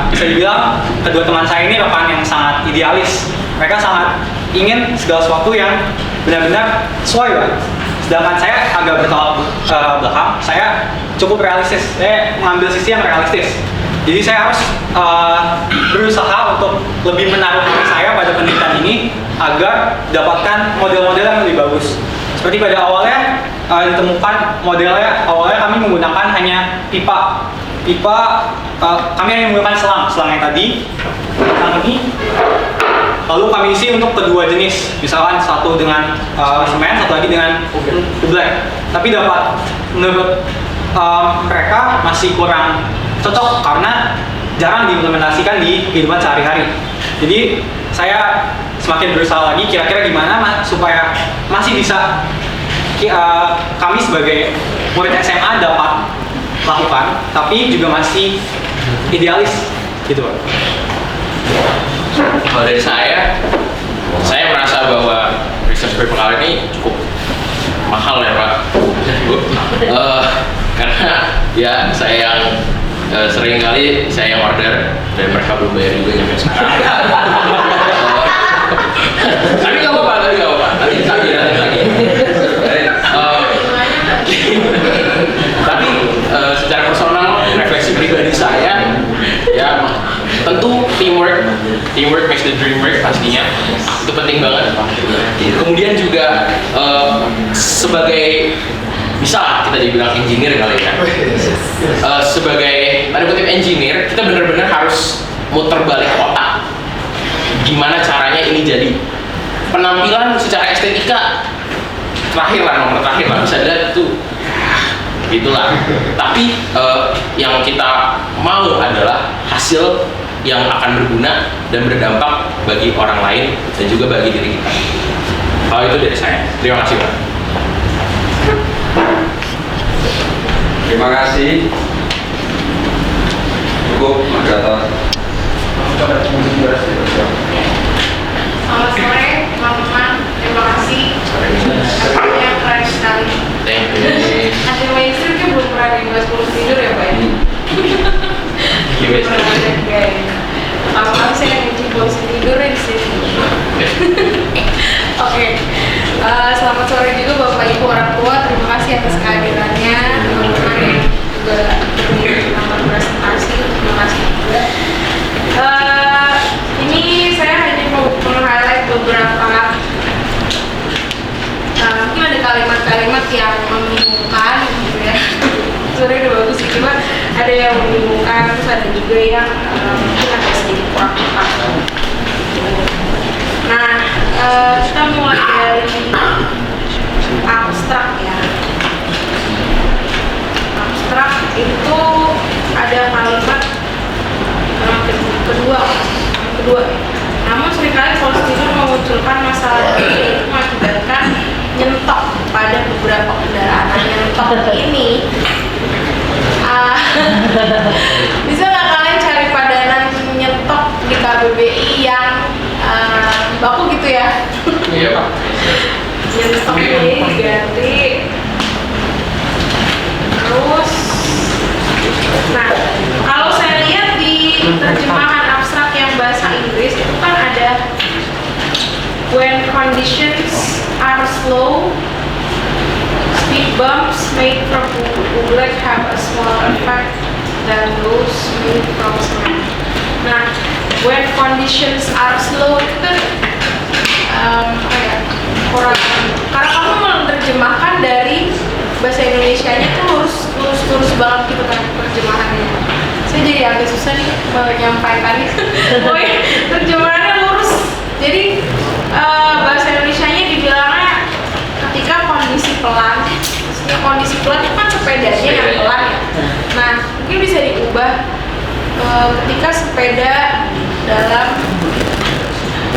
Bisa dibilang kedua teman saya ini rekan yang sangat idealis. Mereka sangat ingin segala sesuatu yang benar-benar sesuai, Pak. Sedangkan saya agak bertolak belakang. Saya cukup realistis. Saya mengambil sisi yang realistis. Jadi saya harus berusaha untuk lebih menaruh diri saya pada penelitian ini agar dapatkan model-model yang lebih bagus. Seperti pada awalnya ditemukan modelnya, awalnya kami menggunakan hanya pipa, kami hanya menggunakan selang yang tadi, selang ini. Lalu kami isi untuk kedua jenis, misalkan satu dengan semen, satu lagi dengan black. Tapi menurut mereka masih kurang cocok karena jarang diimplementasikan di kehidupan sehari-hari. Jadi saya semakin berusaha lagi kira-kira gimana supaya masih bisa kami sebagai murid SMA dapat lakukan, tapi juga masih idealis gitu Pak. Kalau dari saya merasa bahwa research paper ini cukup mahal ya Pak, Bu. Karena ya saya yang sering kali saya yang order dan mereka belum bayar juga sampai sekarang. Tapi nggak apa-apa, nanti lagi. Tapi secara personal, refleksi pribadi saya, ya tentu teamwork makes the dream work pastinya, itu penting banget. Kemudian juga sebagai bisa kita dibilang engineer kali ya, sebagai tanda kutip engineer, kita benar-benar harus muter balik otak. Gimana caranya ini jadi penampilan secara estetika nomor terakhir lah bisa dilihat tuh gitulah. Tapi yang kita mau adalah hasil yang akan berguna dan berdampak bagi orang lain dan juga bagi diri kita. Kalau itu dari saya. Terima kasih Pak. Terima kasih. Cukup, moderator. Selamat sore, teman-teman. Terima kasih. Yang keren sekali. Thank you. Anti mainstream kan belum pernah dibahas polisi tidur ya, Pak? Gimana? Pertama kali saya ngisi polisi tidur di sini. Oke. Selamat sore juga Bapak Ibu orang tua. Terima kasih atas kehadirannya. Teman-teman yang juga menonton presentasi. Terima kasih juga. Ini saya hanya mau meng-highlight beberapa mungkin ada kalimat-kalimat yang membingungkan gitu ya. Sebenarnya udah bagus sih, cuma ada yang membingungkan, terus ada juga yang mungkin agak sedikit kurang tepat. Nah, kita mulai dari abstrak ya. Abstrak itu ada kalimat kedua. Namun seringkali polisi tidur memunculkan masalah ini mengakibatkan nyentok pada beberapa kendaraan. Nah, nyentok ini bisa nggak kalian cari padanan nyentok di KBBI yang baku gitu ya? Iya Pak. Nyentok ini diganti. Terus, nah kalau saya lihat di terjemahan abstrak yang bahasa Inggris itu kan ada when conditions are slow, speed bumps made from oobleck have a smaller effect than those made from cement. Nah, when conditions are slow itu kan kurang, karena kamu menerjemahkan dari bahasa Indonesianya tuh lurus banget gitu kan terjemahannya. Saya jadi agak susah nih menyampaikannya. Pokoknya terjemahannya lurus. Jadi bahasa Indonesianya dibilangnya ketika kondisi pelan, maksudnya kondisi pelan itu kan sepedanya yang pelan ya. Nah, mungkin bisa diubah ketika sepeda dalam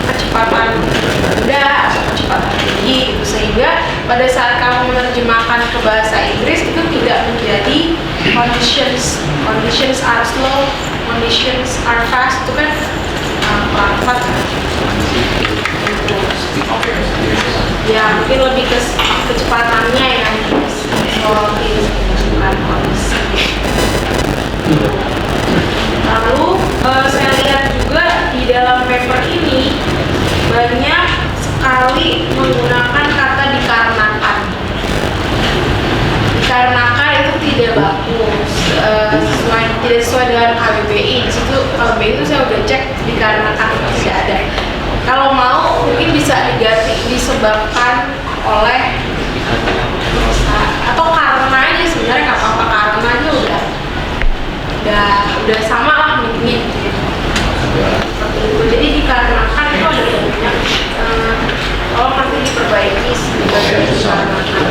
kecepatan rendah atau kecepatan tinggi gitu, sehingga pada saat kamu menerjemahkan ke bahasa Inggris itu tidak menjadi conditions are slow, conditions are fast, itu kan pelan-pelan ya, mungkin lebih ke kecepatannya yang disoroti bukan kondisi. Lalu saya lihat juga di dalam paper ini banyak sekali menggunakan kata dikarenakan. Dikarenakan itu tidak bagus, tidak sesuai dengan KBBI. Di situ KBBI itu saya udah cek dikarenakan itu tidak ada. Kalau mau mungkin bisa diganti disebabkan oleh atau karena aja, sebenarnya nggak apa-apa, karena aja udah sama lah mungkin gitu. Seperti itu. Jadi dikarenakan itu ada banyak. Kalau nanti diperbaiki sebagai dikarenakan.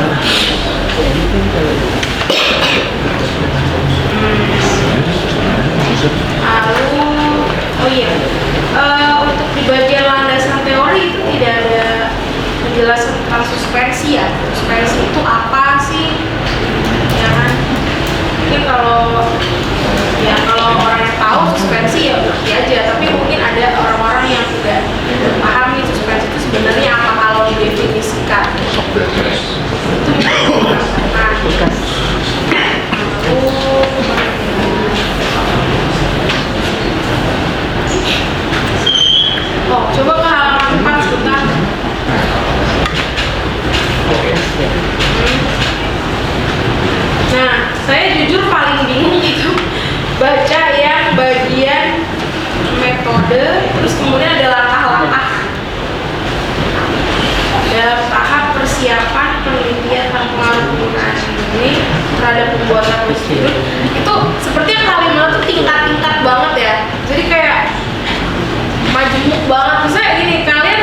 terhadap pembuatan polisi tidur itu seperti yang kalimat tuh tingkat-tingkat banget ya. Jadi kayak majemuk banget. Misalnya gini, kalian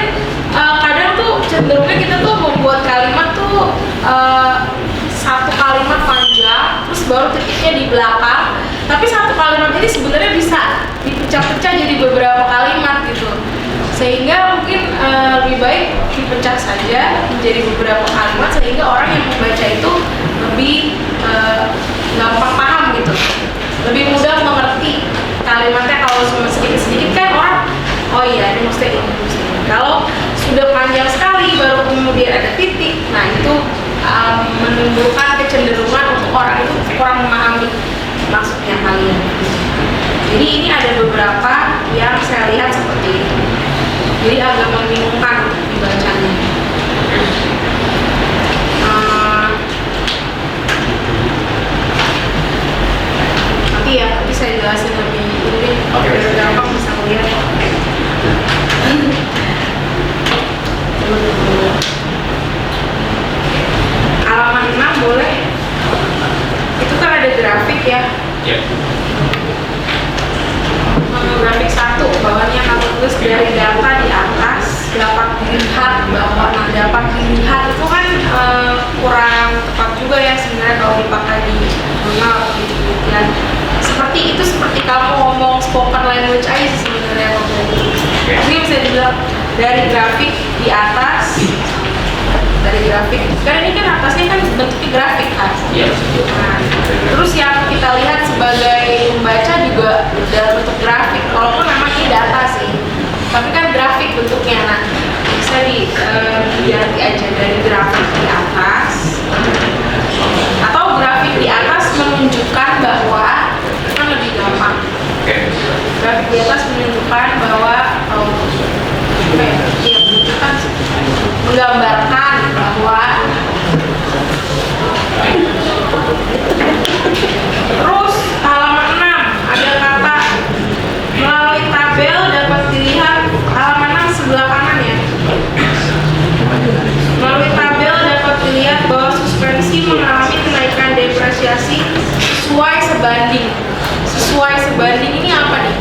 kadang tuh cenderungnya kita tuh membuat kalimat tuh satu kalimat panjang, terus baru titiknya di belakang. Tapi satu kalimat ini sebenarnya bisa dipecah-pecah jadi beberapa kalimat gitu. Sehingga mungkin lebih baik dipecah saja menjadi beberapa kalimat sehingga orang yang membaca itu lebih gampang paham gitu, lebih mudah mengerti kalimatnya. Kalau cuma sedikit-sedikit kan orang, oh iya ini maksudnya ini, maksudnya ini. Kalau sudah panjang sekali baru kemudian ada titik, nah itu menimbulkan kecenderungan untuk orang itu kurang memahami maksudnya kalian. Jadi ini ada beberapa yang saya lihat seperti itu. Jadi agak membingungkan dibacanya. Nanti saya jelasin lebih ini biar gampang bisa melihat. Halaman 6 boleh. Itu kan ada grafik ya. Grafik 1, bawahnya kamu tulis dari data di atas dapat dilihat bahwa dapat dilihat itu kan kurang tepat juga ya sebenarnya kalau dipakai di jurnal gitu kan. Seperti kamu ngomong spoken language aja sih sebenarnya kalau ini bisa dibilang dari grafik di atas, dari grafik kan ini kan atasnya kan bentuknya grafik kan. Nah, terus yang kita lihat sebagai pembaca juga dalam bentuk grafik, walaupun memang ini data sih, tapi kan grafik bentuknya. Nah, bisa diganti aja dari grafik di atas, atau grafik di atas menunjukkan bahwa kan lebih gampang. Grafik di atas menunjukkan bahwa menunjukkan, menggambarkan bahwa terus halaman 6 ada kata melalui tabel dapat dilihat, halaman 6 sebelah kanan ya. Melalui tabel dapat dilihat bahwa suspensi mengalami kenaikan depresiasi sesuai sebanding. Sesuai sebanding ini apa nih?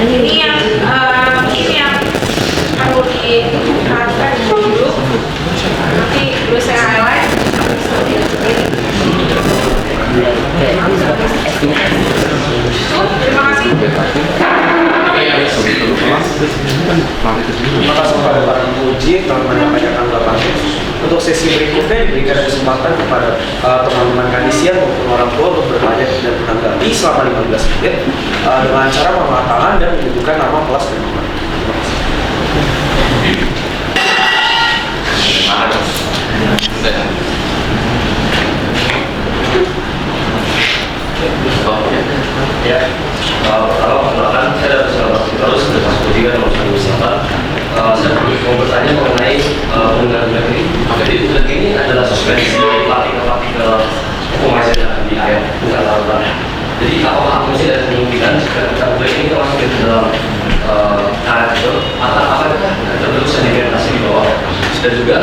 Ini yang perlu diperhatikan dulu. Nanti dulu saya highlight. Terima kasih. Terima kasih kepada para penguji telah menyampaikan tanggapannya. Untuk sesi berikutnya diberikan kesempatan kepada teman-teman kanisian maupun orang tua untuk bertanya dan menanggapi selama 15 menit dengan cara mengangkat tangan dan menyebutkan nama kelas dan nomor. Ya, kalau perkenalkan saya bersama terus dengan Pujian nomor 1 saya mau bertanya mengenai penggunaan ini. Jadi ini adalah suspensi partikel pemasaran di air bukan lautan. Jadi apakah fungsi dan kemungkinan jika ini termasuk di dalam air itu apakah terbentuk sedimentasi di bawah, dan juga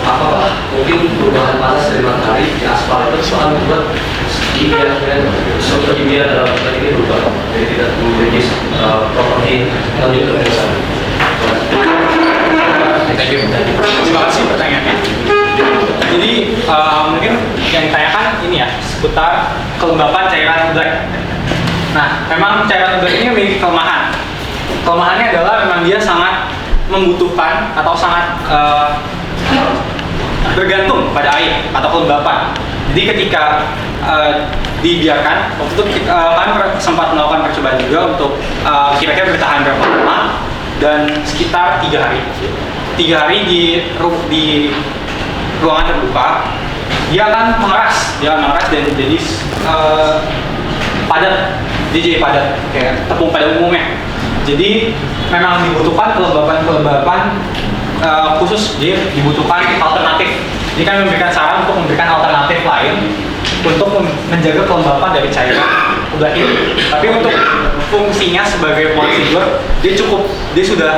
apakah mungkin perubahan panas dari matahari di aspal itu akan membuat struktur kimia dalam tempat ini berubah, jadi tidak memiliki properti lanjut yang sama. Terima kasih pertanyaannya. Jadi mungkin yang ditanyakan ini ya seputar kelembapan cairan black. Nah, memang cairan black ini memiliki kelemahan. Kelemahannya adalah memang dia sangat membutuhkan atau sangat bergantung pada air atau kelembapan. Jadi ketika dibiarkan, waktu itu kami sempat melakukan percobaan juga untuk kira-kira bertahan berapa lama, dan sekitar 3 hari. 3 hari di ruangan terbuka, dia akan mengeras dan jadi padat, dia jadi padat kayak tepung pada umumnya. Jadi memang dibutuhkan kelembapan khusus, jadi dibutuhkan alternatif. Jadi kami memberikan saran untuk memberikan alternatif lain untuk menjaga kelembapan dari cairan udah ini. Tapi untuk fungsinya sebagai prosedur, dia sudah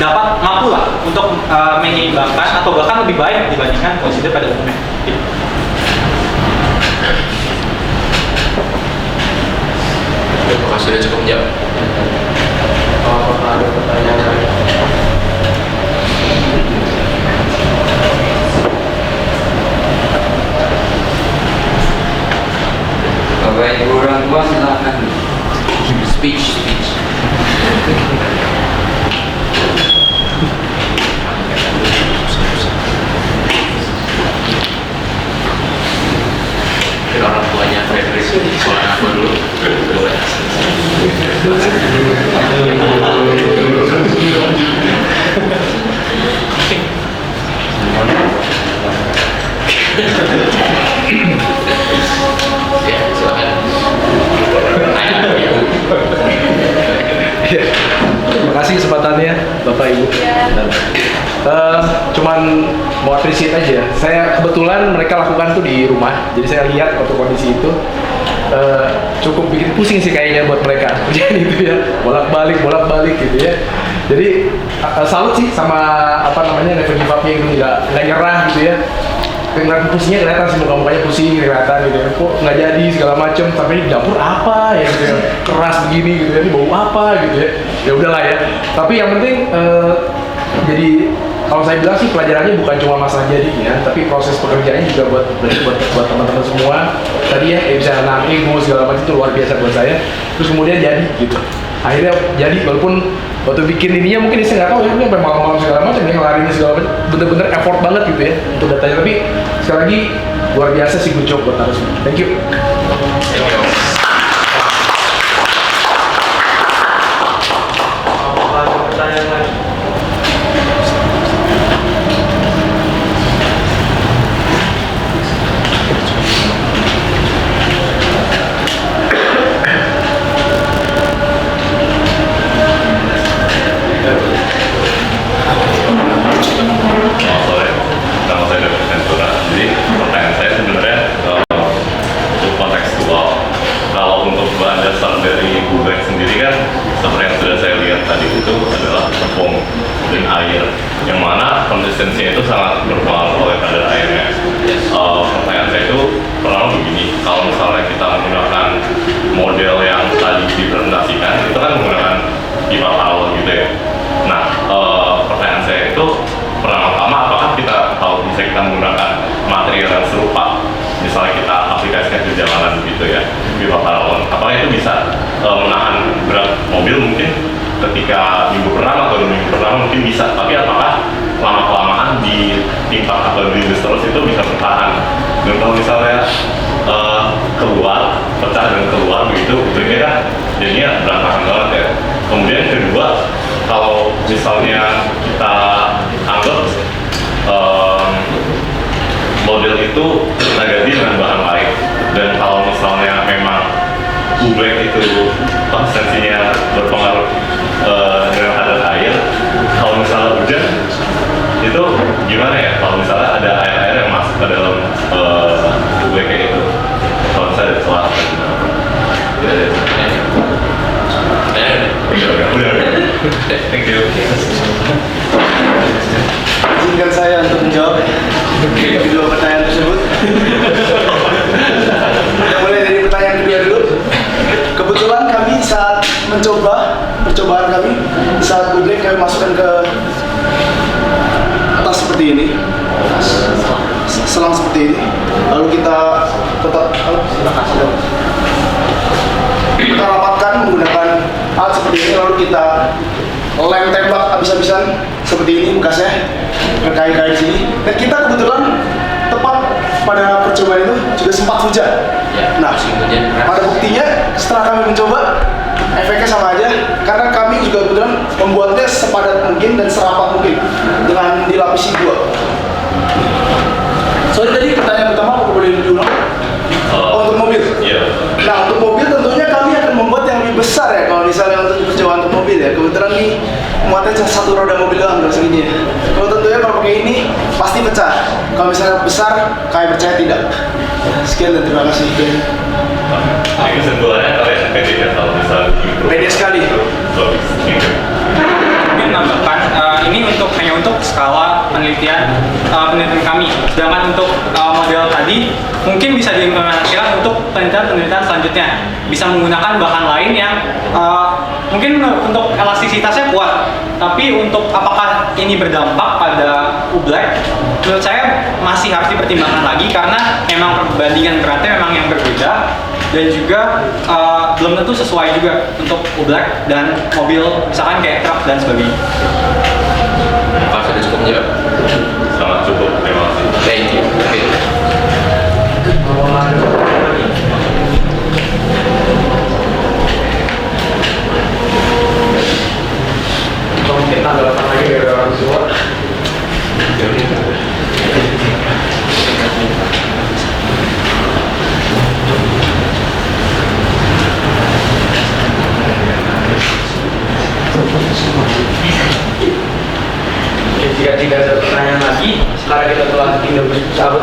dapat mampu lah untuk menyeimbangkan atau bahkan lebih baik dibandingkan prosedur pada umumnya. Apakah sudah cukup menjawab? Apakah ada pertanyaan lain? Bapak Ibu orang tua silakan. Speech. Kira orang tuanya Frederick, soalnya aku dulu. Boleh. Ya, silakan. Tanya, Ibu. Terima kasih kesempatannya Bapak Ibu. Cuman mau appreciate aja. Saya kebetulan mereka lakukan tuh di rumah. Jadi saya lihat waktu kondisi itu cukup bikin pusing sih kayaknya buat mereka. Jadi gitu ya, bolak-balik gitu ya. Jadi salut sih sama never give up-nya itu nggak nyerah gitu ya. Kelihatan pusingnya kelihatan sih, muka-mukanya pusing kelihatan gitu ya. Kok nggak jadi segala macam, sampai di dapur apa ya gitu ya, keras begini gitu ya, ini bau apa gitu ya. Ya udahlah ya. Tapi yang penting jadi kalau saya bilang sih pelajarannya bukan cuma masalah jadinya, tapi proses pekerjaannya juga buat teman-teman semua. Tadi ya bisa nahan ego segala macam itu luar biasa buat saya. Terus kemudian jadi gitu. Akhirnya jadi walaupun waktu bikin ininya mungkin saya nggak tahu ya, ini sampai malam-malam segala macam ya, ngelarinya segala macam, bener-bener effort banget gitu ya untuk datanya. Tapi sekali lagi luar biasa sih, good job buat harus. Thank you. Apakah ada pertanyaan lain? Selamat sore, nama saya David Ventura. Jadi pertanyaan saya sebenarnya cukup kontekstual. Kalau untuk bahan dasar dari Ublek sendiri kan seperti yang sudah saya lihat tadi itu adalah tepung dan air, yang mana konsistensinya itu sangat berpengaruh oleh kadar airnya. Pertanyaan saya itu pertama begini, kalau misalnya kita menggunakan model yang tadi dipresentasikan, itu kan menggunakan pipa towel gitu ya. Nah, pertanyaan saya itu pertama-tama apakah kita kalau bisa kita menggunakan material yang serupa, misalnya kita aplikasikan ke jalanan begitu ya, pipa paralon, apakah itu bisa menahan berat mobil mungkin ketika minggu pertama atau 2 minggu pertama mungkin bisa, tapi apakah lama-kelamaan di timpa atau di terus itu bisa bertahan? Dan kalau misalnya keluar, pecah dan keluar begitu, itu kan jadinya berantakan banget ya. Kemudian kedua, kalau misalnya kita anggap model itu kita ganti dengan bahan lain, dan kalau misalnya memang Ublek itu konsistensinya berpengaruh dengan kadar air, kalau misalnya hujan itu gimana ya? Kalau misalnya ada air-air yang masuk ke dalam Ublek kayak itu, kalau misalnya ada celah udah. Thank you. Izinkan saya untuk menjawab kedua pertanyaan tersebut. Kita mulai dari pertanyaan kedua dulu. Kebetulan kami saat percobaan kami saat Ublek kami masukkan ke atas seperti ini, selang seperti ini, lalu kita kita rapatkan menggunakan alat seperti ini, lalu kita lem tembak habis-habisan seperti ini bekasnya berkait-kait sini, dan kita kebetulan tepat pada percobaan itu juga sempat hujan. Nah, pada buktinya setelah kami mencoba efeknya sama aja, karena kami juga kebetulan membuatnya sepadat mungkin dan serapat mungkin dengan dilapisi 2. Sorry, tadi pertanyaan pertama aku boleh diulang? Untuk mobil? Iya. Nah, untuk mobil tentunya kami akan membuat yang lebih besar ya, kalau misalnya untuk percobaan untuk mobil ya. Kebetulan nih muatnya satu roda mobil doang terus segini ya. Kalau tentunya kalau pakai ini pasti pecah. Kalau misalnya besar, kami percaya tidak. Sekian dan terima kasih. Jadi kesimpulannya kalian PD-nya kalau bisa Pede sekali. bagus. Mungkin menambahkan ini hanya untuk skala penelitian kami. Sedangkan untuk model tadi mungkin bisa diimplementasikan untuk penelitian selanjutnya. Bisa menggunakan bahan lain yang mungkin untuk elastisitasnya kuat. Tapi untuk apakah ini berdampak pada Black, menurut saya masih harus dipertimbangkan lagi karena memang perbandingan beratnya memang yang berbeda dan juga belum tentu sesuai juga untuk Black dan mobil misalkan kayak truk dan sebagainya. Pak, sudah cukup menjawab? Sangat cukup, terima kasih. Thank you. Oke. Atau mungkin tanggapan lagi dari orang tua. Oke, jika tidak ada pertanyaan lagi, sekarang kita telah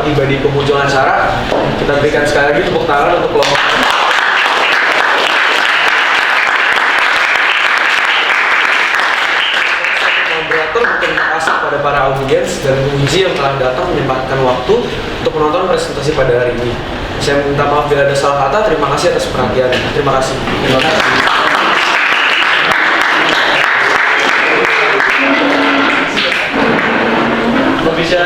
tiba di penghujung acara. Kita berikan sekali lagi tepuk tangan untuk kelompok moderator. Berterima kasih kepada para audiens dan penguji yang telah datang menyempatkan waktu untuk menonton presentasi pada hari ini. Saya minta maaf bila ada salah kata. Terima kasih atas perhatiannya. Terima kasih. Terima kasih. Bisa